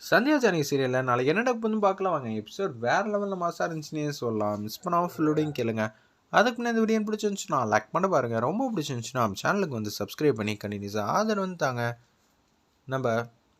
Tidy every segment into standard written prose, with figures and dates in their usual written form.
சந்தியா ஜானகி சீரியலில் நாளைக்கு என்ன நடக்குதுன்னு பார்க்கலாம் வாங்க. எபிசோட் வேறு லெவலில் மாசாக இருந்துச்சுன்னே சொல்லலாம். மிஸ் பண்ணாமல் ஃபுல்லோடையும் கேளுங்க. அதுக்கு முன்னாடி இந்த வீடியோ பிடிச்சிருந்துச்சுன்னா லைக் பண்ண பாருங்கள். ரொம்ப பிடிச்சிருந்துச்சுன்னா நம்ம சேனலுக்கு வந்து சப்ஸ்கிரைப் பண்ணி கண்டினியூஸாக ஆதரவு வந்து தாங்க. நம்ம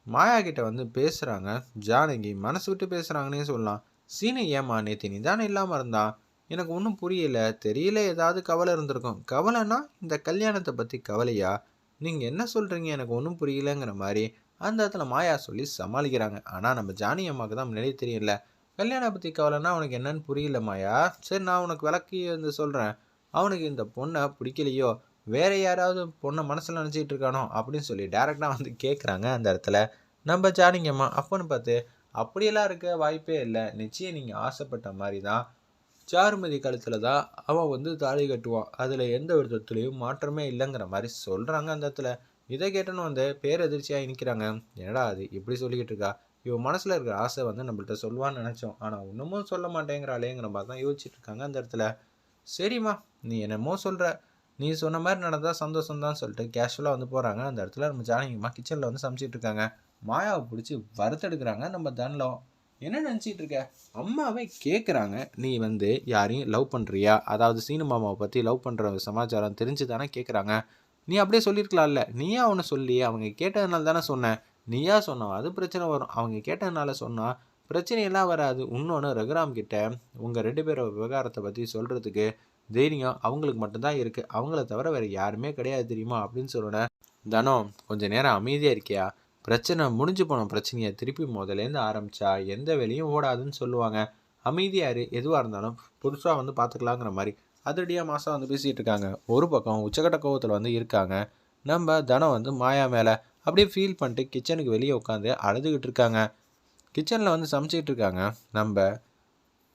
மாயா கிட்ட வந்து பேசுகிறாங்க ஜானகி. மனசு விட்டு பேசுகிறாங்கன்னே சொல்லலாம். சீனு ஏமா நேற்று நீ தானே இல்லாமல் இருந்தா, எனக்கு ஒன்றும் புரியல, தெரியல, ஏதாவது கவலை இருந்திருக்கும். கவலைன்னா இந்த கல்யாணத்தை பற்றி கவலையா? நீங்கள் என்ன சொல்கிறீங்க, எனக்கு ஒன்றும் புரியலங்கிற மாதிரி அந்த இடத்துல மாயா சொல்லி சமாளிக்கிறாங்க. ஆனால் நம்ம ஜானி அம்மாவுக்கு தான் முன்னாடியே தெரியல. கல்யாணம் பற்றி கவலைன்னா அவனுக்கு என்னன்னு புரியல மாயா. சரி, நான் உனக்கு விளக்கி வந்து சொல்கிறேன். அவனுக்கு இந்த பொண்ணை பிடிக்கலையோ, வேற யாராவது பொண்ணை மனசில் நினச்சிட்டு இருக்கானோ அப்படின்னு சொல்லி டேரெக்டாக வந்து கேட்குறாங்க அந்த இடத்துல நம்ம ஜானிங்கம்மா. அப்போன்னு பார்த்து அப்படியெல்லாம் இருக்க வாய்ப்பே இல்லை. நிச்சயம் நீங்கள் ஆசைப்பட்ட மாதிரி தான் சாருமதி கழுத்தில் தான் அவன் வந்து தாலி கட்டுவான். அதில் எந்த விதத்துலேயும் மாற்றமே இல்லைங்கிற மாதிரி சொல்கிறாங்க அந்த இடத்துல. இதை கேட்டோன்னு வந்து பேரதிர்ச்சியாக நிற்கிறாங்க. என்னடா அது இப்படி சொல்லிக்கிட்டு இருக்கா, இவன் மனசில் இருக்கிற ஆசை வந்து நம்மள்ட்ட சொல்லுவான்னு நினச்சோம், ஆனால் இன்னமும் சொல்ல மாட்டேங்கிறாளேங்கிற மாதிரி தான் யோசிச்சுட்டு இருக்காங்க அந்த இடத்துல. சரிம்மா, நீ என்னமோ சொல்கிற, நீ சொன்ன மாதிரி நடந்தால் சந்தோஷம் தான் சொல்லிட்டு கேஷுவலாக வந்து போகிறாங்க. அந்த இடத்துல நம்ம ஜானகிம்மா கிச்சனில் வந்து சமைச்சிட்டு இருக்காங்க. மாயாவை பிடிச்சி வறுத்தெடுக்கிறாங்க நம்ம தனலம். என்ன நினச்சிட்டு இருக்க? அம்மாவே கேட்குறாங்க, நீ வந்து யாரையும் லவ் பண்ணுறியா, அதாவது சீனு மாமாவை பற்றி லவ் பண்ணுற சமாச்சாரம் தெரிஞ்சு தானே கேட்குறாங்க. நீ அப்படியே சொல்லியிருக்கலாம்ல, நீயா ஒன்று சொல்லி அவங்க கேட்டதுனால தானே சொன்னேன். நீயா சொன்னோம் அது பிரச்சனை வரும், அவங்க கேட்டதுனால சொன்னால் பிரச்சனையெல்லாம் வராது. இன்னொன்று ரகுராம் கிட்ட உங்கள் 2 பேரோட விவகாரத்தை பற்றி சொல்கிறதுக்கு தைரியம் அவங்களுக்கு மட்டும்தான் இருக்குது, அவங்கள தவிர வேறு யாருமே கிடையாது தெரியுமா அப்படின்னு சொன்னேன். தனம், கொஞ்சம் நேரம் அமைதியாக இருக்கியா? பிரச்சனை முடிஞ்சு போன பிரச்சனையை திருப்பி முதலேருந்து ஆரம்பித்தா எந்த வேலையும் ஓடாதுன்னு சொல்லுவாங்க. அமைதியாரு, எதுவாக இருந்தாலும் புதுசாக வந்து பார்த்துக்கலாங்கிற மாதிரி அதிரடியாக மாதம் வந்து பேசிகிட்டு இருக்காங்க. ஒரு பக்கம் உச்சக்கட்ட கோவத்தில் வந்து இருக்காங்க நம்ம தனம் வந்து மாயா மேலே. அப்படியே ஃபீல் பண்ணிட்டு கிச்சனுக்கு வெளியே உட்காந்து அழுதுகிட்டு இருக்காங்க. கிச்சனில் வந்து சமைச்சிக்கிட்டு இருக்காங்க நம்ம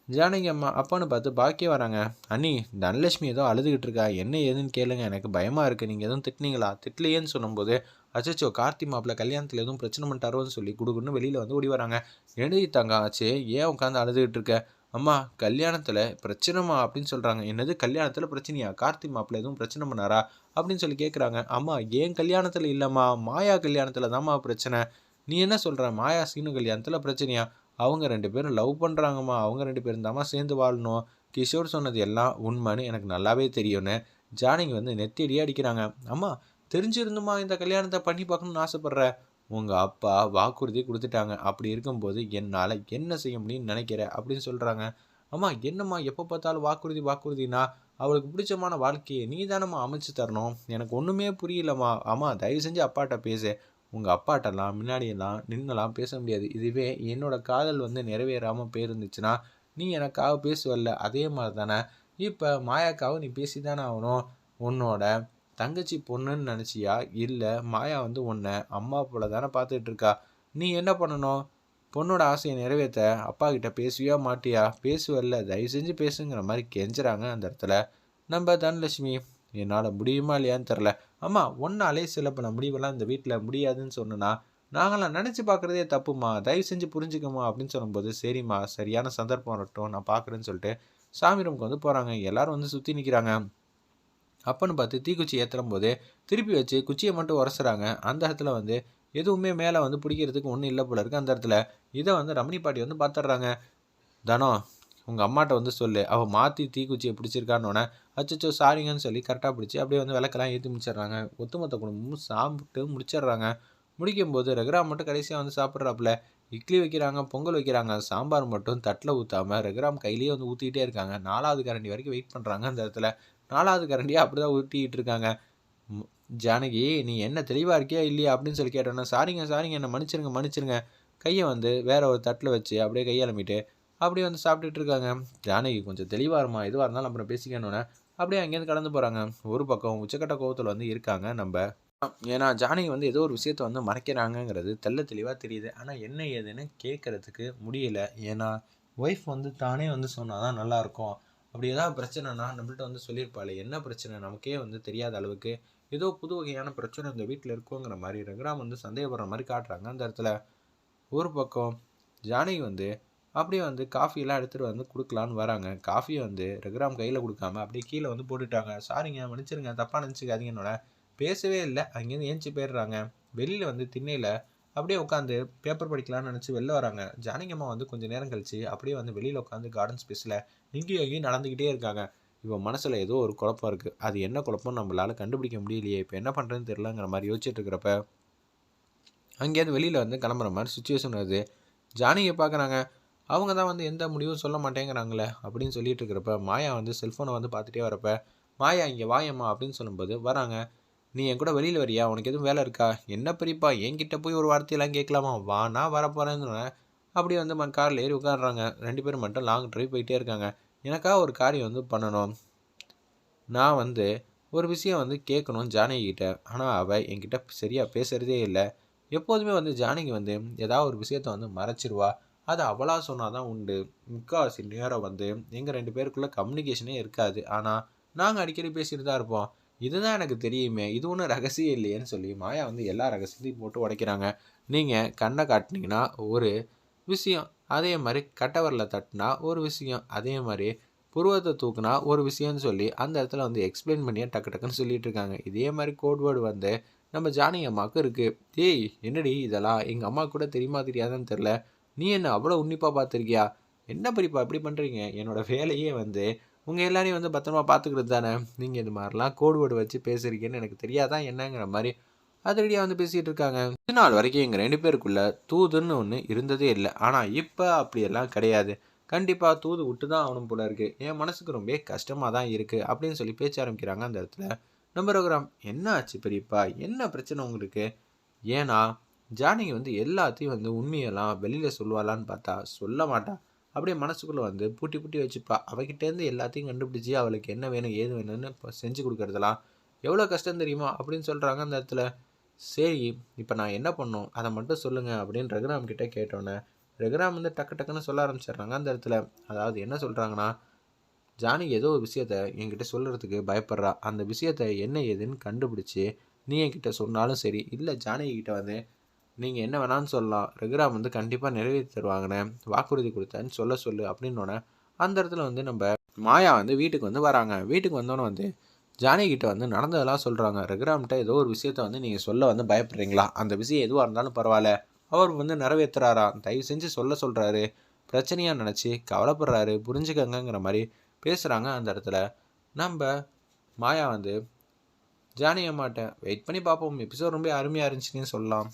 ஜானகி அம்மா. அப்பான்னு பார்த்து பாக்கியே வராங்க. அண்ணி, தனலட்சுமி ஏதோ அழுதுகிட்டு இருக்கா, என்ன ஏதுன்னு கேளுங்க, எனக்கு பயமாக இருக்குது. நீங்கள் எதுவும் திட்டினீங்களா? திட்டலையேன்னு சொல்லும்போது அச்சோ கார்த்தி மாப்பிள்ள கல்யாணத்தில் எதுவும் பிரச்சனை பண்ணிட்டாரோன்னு சொல்லி குடுக்குன்னு வெளியில் வந்து ஓடி வராங்க. எழுதி தாங்க ஆச்சு, ஏன் உட்காந்து அழுதுகிட்டு இருக்க? அம்மா, கல்யாணத்தில் பிரச்சனைமா அப்படின்னு சொல்கிறாங்க. என்னது கல்யாணத்தில் பிரச்சனையா? கார்த்தி மாப்பிள்ள எதுவும் பிரச்சனை பண்ணாரா அப்படின்னு சொல்லி கேட்குறாங்க. அம்மா, ஏன் கல்யாணத்தில் இல்லைம்மா, மாயா கல்யாணத்தில் தான்மா பிரச்சனை. நீ என்ன சொல்கிற? மாயா சீனு கல்யாணத்தில் பிரச்சனையா? அவங்க 2 பேரும் லவ் பண்ணுறாங்கம்மா, அவங்க 2 பேரும் தாம்மா சேர்ந்து வாழணும். கிஷோர் சொன்னது எல்லாம் உண்மைன்னு எனக்கு நல்லாவே தெரியும்னு ஜானகி வந்து நெத்தியடியே அடிக்கிறாங்க. அம்மா, தெரிஞ்சிருந்துமா இந்த கல்யாணத்தை பண்ணி பார்க்கணுன்னு ஆசைப்பட்ற? உங்கள் அப்பா வாக்குறுதி கொடுத்துட்டாங்க, அப்படி இருக்கும்போது என்னால் என்ன செய்ய முடியும்னு நினைக்கிற அப்படின்னு சொல்கிறாங்க. அம்மா, என்னம்மா எப்போ பார்த்தாலும் வாக்குறுதி வாக்குறுதினா, அவளுக்கு பிடிச்சமான வாழ்க்கையை நீ தானம்மா அமைச்சு தரணும். எனக்கு ஒன்றுமே புரியலம்மா. அம்மா, தயவு செஞ்சு அப்பாட்ட பேசு. உங்கள் அப்பாட்டெல்லாம் முன்னாடியெல்லாம் நின்றுலாம் பேச முடியாது. இதுவே என்னோட காதல் வந்து நிறைவேறாமல் போயிருந்துச்சுன்னா நீ எனக்காக பேசுவல்ல, அதே மாதிரி தானே இப்போ மாயாக்காக நீ பேசி தானே ஆகணும். உன்னோட தங்கச்சி பொண்ணுன்னு நினச்சியா? இல்லை, மாயா வந்து உன்னை அம்மா போல தானே பார்த்துட்டு இருக்கா. நீ என்ன பண்ணணும்? பொண்ணோட ஆசையை நிறைவேற்ற அப்பா கிட்ட பேசுவியா மாட்டியா? பேசுவல்ல, தயவு செஞ்சு பேசுங்கிற மாதிரி கெஞ்சுறாங்க அந்த இடத்துல நம்ம தனலட்சுமி. என்னால் முடியுமா இல்லையான்னு தெரில. அம்மா, ஒன்னாலே சில பல முடிவெல்லாம் இந்த வீட்டில் முடியாதுன்னு சொன்னா நாங்களாம் நினச்சி பார்க்குறதே தப்புமா, தயவு செஞ்சு புரிஞ்சுக்கம்மா அப்படின்னு சொல்லும்போது, சரிம்மா, சரியான சந்தர்ப்பம் வரட்டும், நான் பார்க்குறேன்னு சொல்லிட்டு சாமி ரூமுக்கு வந்து போகிறாங்க. எல்லாரும் வந்து சுற்றி நிற்கிறாங்க. அப்பன்னு பார்த்து தீக்குச்சி ஏற்றும் போது திருப்பி வச்சு குச்சியை மட்டும் உரசுறாங்க. அந்த இடத்துல வந்து எதுவுமே மேலே வந்து பிடிக்கிறதுக்கு ஒன்றும் இல்லை போல இருக்குது அந்த இடத்துல. இதை வந்து ரமணி பாட்டி வந்து பார்த்துட்றாங்க. தனம், உங்கள் அம்மாட்ட வந்து சொல்லு, அவள் மாற்றி தீக்குச்சியை பிடிச்சிருக்கான்னொன்னே அச்சோ சாரிங்கன்னு சொல்லி கரெக்டாக பிடிச்சி அப்படியே வந்து விளக்கெல்லாம் ஏற்றி முடிச்சிடுறாங்க. ஒத்துமொத்த குடும்பமும் சாப்பிட்டு முடிச்சிடுறாங்க. முடிக்கும்போது ரகுராம் மட்டும் கடைசியாக வந்து சாப்பிட்றாப்புல. இட்லி வைக்கிறாங்க, பொங்கல் வைக்கிறாங்க, சாம்பார் மட்டும் தட்டில் ஊற்றாமல் ரகுராம் கையிலேயே வந்து ஊற்றிக்கிட்டே இருக்காங்க. 4வது கரண்டி வரைக்கும் வெயிட் பண்ணுறாங்க அந்த இடத்துல. 4வது கரண்டியாக அப்படி தான் ஊற்றிக்கிட்டு இருக்காங்க. ஜானகி, நீ என்ன தெளிவாக இருக்கியா இல்லையா அப்படின்னு சொல்லி கேட்டோன்னா, சாரிங்க சாரிங்க, என்ன மன்னிச்சிருங்க மன்னிச்சிருங்க, கையை வந்து வேற ஒரு தட்டில் வச்சு அப்படியே கையெழுமிட்டு அப்படியே வந்து சாப்பிட்டுட்டு இருக்காங்க. ஜானகி, கொஞ்சம் தெளிவாக இருமா, எதுவாக இருந்தாலும் அப்புறம் பேசிக்கணுன்னே அப்படியே அங்கேருந்து கடந்து போகிறாங்க. ஒரு பக்கம் உச்சக்கட்ட கோவத்தில் வந்து இருக்காங்க நம்ம. ஏன்னா ஜானகி வந்து ஏதோ ஒரு விஷயத்த வந்து மறைக்கிறாங்கங்கிறது தெளிவாக தெரியுது. ஆனால் என்ன ஏதுன்னு கேட்குறதுக்கு முடியல. ஏன்னா ஒய்ஃப் வந்து தானே வந்து சொன்னால் தான் நல்லாயிருக்கும். அப்படி ஏதாவது பிரச்சனைனா நம்மள்ட்ட வந்து சொல்லியிருப்பாள். என்ன பிரச்சனை நமக்கே வந்து தெரியாத அளவுக்கு ஏதோ புது வகையான பிரச்சனை இந்த வீட்டில் இருக்குங்கிற மாதிரி ரகுராம் வந்து சந்தேகப்படுற மாதிரி காட்டுறாங்க அந்த இடத்துல. ஒரு பக்கம் ஜானகி வந்து அப்படியே வந்து காஃபியெல்லாம் எடுத்துகிட்டு வந்து கொடுக்கலான்னு வராங்க. காஃபியை வந்து ரகுராம் கையில் கொடுக்காம அப்படியே கீழே வந்து போட்டுட்டாங்க. சாரிங்க மன்னிச்சிருங்க, தப்பாக நினச்சிக்காதீங்கன்னோட பேசவே இல்லை. அங்கேருந்து ஏஞ்சி போயிடுறாங்க. வெளியில் வந்து திண்ணையில் அப்படியே உட்காந்து பேப்பர் படிக்கலாம்னு நினச்சி வெளில வராங்க. ஜானகி அம்மா வந்து கொஞ்சம் நேரம் கழிச்சு அப்படியே வந்து வெளியில் உட்காந்து கார்டன் ஸ்பேஸில் இங்கேயும் எங்கேயும் நடந்துக்கிட்டே இருக்காங்க. இவன் மனசில் ஏதோ ஒரு குழப்பம் இருக்குது. அது என்ன குழப்பம் நம்மளால் கண்டுபிடிக்க முடியலையே, இப்போ என்ன பண்ணுறதுன்னு தெரிலங்கிற மாதிரி யோசிச்சுட்டு இருக்கிறப்ப அங்கேயாவது வெளியில் வந்து கிளம்புற மாதிரி சுச்சுவேஷன் வருது. ஜானகியை பார்க்குறாங்க. அவங்க தான் வந்து எந்த முடிவும் சொல்ல மாட்டேங்கிறாங்களே அப்படின்னு சொல்லிட்டு இருக்கிறப்ப மாயா வந்து செல்ஃபோனை வந்து பார்த்துட்டே வரப்ப, மாயா இங்கே வாயம்மா அப்படின்னு சொல்லும்போது வராங்க. நீ என் கூட வெளியில் வரியா, உனக்கு எதுவும் வேலை இருக்கா, என்ன பெரியப்பா என்கிட்ட போய் ஒரு வார்த்தையெல்லாம் கேட்கலாமா, வா நான் வரப்போகிறேன்னு அப்படி வந்து காரில் ஏறி உட்காடுறாங்க. 2 பேரும் மட்டும் லாங் ட்ரைவ் போயிட்டே இருக்காங்க. எனக்காக ஒரு காரியம் வந்து பண்ணணும். நான் வந்து ஒரு விஷயம் வந்து கேட்கணும் ஜானகிக்கிட்ட. ஆனால் அவள் என்கிட்ட சரியாக பேசுகிறதே இல்லை. எப்போதுமே வந்து ஜானகி வந்து ஏதாவது ஒரு விஷயத்த வந்து மறைச்சிருவா. அது அவளாக சொன்னால் தான் உண்டு. முக்கால்வாசி நேரம் வந்து எங்கள் 2 பேருக்குள்ளே கம்யூனிகேஷனே இருக்காது. ஆனால் நாங்கள் அடிக்கடி பேசிட்டு தான் இருப்போம். இதுதான் எனக்கு தெரியுமே, இது ஒன்றும் ரகசியம் இல்லையேன்னு சொல்லி மாயா வந்து எல்லா ரகசியத்தையும் போட்டு உடைக்கிறாங்க. நீங்கள் கண்ணை காட்டினீங்கன்னா ஒரு விஷயம், அதே மாதிரி கட்டவரில் தட்டினா ஒரு விஷயம், அதே மாதிரி புருவத்தை தூக்குனா ஒரு விஷயம்னு சொல்லி அந்த இடத்துல வந்து எக்ஸ்பிளைன் பண்ணியே டக்கு டக்குன்னு சொல்லிட்டு இருக்காங்க. இதே மாதிரி கோட்வேர்டு வந்து நம்ம ஜானகி அம்மாவுக்கு இருக்குது. ஏய் என்னடி இதெல்லாம் எங்கள் அம்மா கூட தெரியுமா தெரியாதான்னு தெரில, நீ என்ன அவ்வளோ உன்னிப்பாக பார்த்துருக்கியா, என்ன பெரியப்பா இப்படி பண்ணுறீங்க, என்னோடய வேலையே வந்து உங்கள் எல்லாரையும் வந்து பத்திரமா பார்த்துக்கிறது தானே, நீங்கள் இது மாதிரிலாம் கோட்வேர்டு வச்சு பேசுகிறீங்கன்னு எனக்கு தெரியாதான் என்னங்கிற மாதிரி அதிரடியாக வந்து பேசிகிட்டு இருக்காங்க. இது நாள் வரைக்கும் எங்கள் 2 பேருக்குள்ள தூதுன்னு ஒன்று இருந்ததே இல்லை. ஆனால் இப்போ அப்படியெல்லாம் கிடையாது. கண்டிப்பாக தூது விட்டு தான் ஆகணும் போல இருக்குது. என் மனசுக்கு ரொம்ப கஷ்டமாக தான் இருக்குது அப்படின்னு சொல்லி பேச்ச ஆரம்பிக்கிறாங்க. அந்த இடத்துல நம்ம ரகுராம், என்ன ஆச்சு பெரியப்பா, என்ன பிரச்சனை உங்களுக்கு, ஏன்னா ஜானகி வந்து எல்லாத்தையும் வந்து உண்மையெல்லாம் வெளியில் சொல்லுவாளான்னு பார்த்தா சொல்ல மாட்டா. அப்படியே மனசுக்குள்ளே வந்து பூட்டி பூட்டி வச்சுப்பா. அவகிட்டேருந்து எல்லாத்தையும் கண்டுபிடிச்சி அவளுக்கு என்ன வேணும் ஏது வேணும்னு இப்போ செஞ்சு கொடுக்குறதெல்லாம் எவ்வளோ கஷ்டம் தெரியுமா அப்படின்னு சொல்கிறாங்க அந்த இடத்துல. சரி இப்போ நான் என்ன பண்ணணும் அதை மட்டும் சொல்லுங்கள் அப்படின்னு ரகுராம் கிட்டே கேட்டோன்னே ரகுராம் வந்து டக்கு டக்குன்னு சொல்ல ஆரம்பிச்சிடுறாங்க அந்த இடத்துல. அதாவது என்ன சொல்கிறாங்கன்னா, ஜானகி ஏதோ ஒரு விஷயத்த என்கிட்ட சொல்கிறதுக்கு பயப்படுறா. அந்த விஷயத்த என்ன ஏதுன்னு கண்டுபிடிச்சி நீ என்கிட்ட சொன்னாலும் சரி, இல்லை ஜானகி கிட்ட வந்து நீங்கள் என்ன வேணான்னு சொல்லலாம், ரகுராம் வந்து கண்டிப்பாக நிறைவேற்றி தருவாங்கண்ணே, வாக்குறுதி கொடுத்தேன்னு சொல்லு அப்படின்னோடனே அந்த இடத்துல வந்து நம்ம மாயா வந்து வீட்டுக்கு வந்து வராங்க. வீட்டுக்கு வந்தோன்னே வந்து ஜானகி கிட்ட வந்து நடந்ததெல்லாம் சொல்கிறாங்க. ரகுராம்கிட்ட ஏதோ ஒரு விஷயத்த வந்து நீங்கள் சொல்ல வந்து பயப்படுறீங்களா, அந்த விஷயம் எதுவாக இருந்தாலும் பரவாயில்ல, அவர் வந்து நிறைவேற்றுறாரா, தயவு செஞ்சு சொல்கிறாரு, பிரச்சனையாக நினச்சி கவலைப்படுறாரு, புரிஞ்சுக்கங்கிற மாதிரி பேசுகிறாங்க. அந்த இடத்துல நம்ம மாயா வந்து ஜானகி அம்மாட்ட வெயிட் பண்ணி பார்ப்போம், எபிசோட் ரொம்ப அருமையாக இருந்துச்சுன்னு சொல்லலாம்.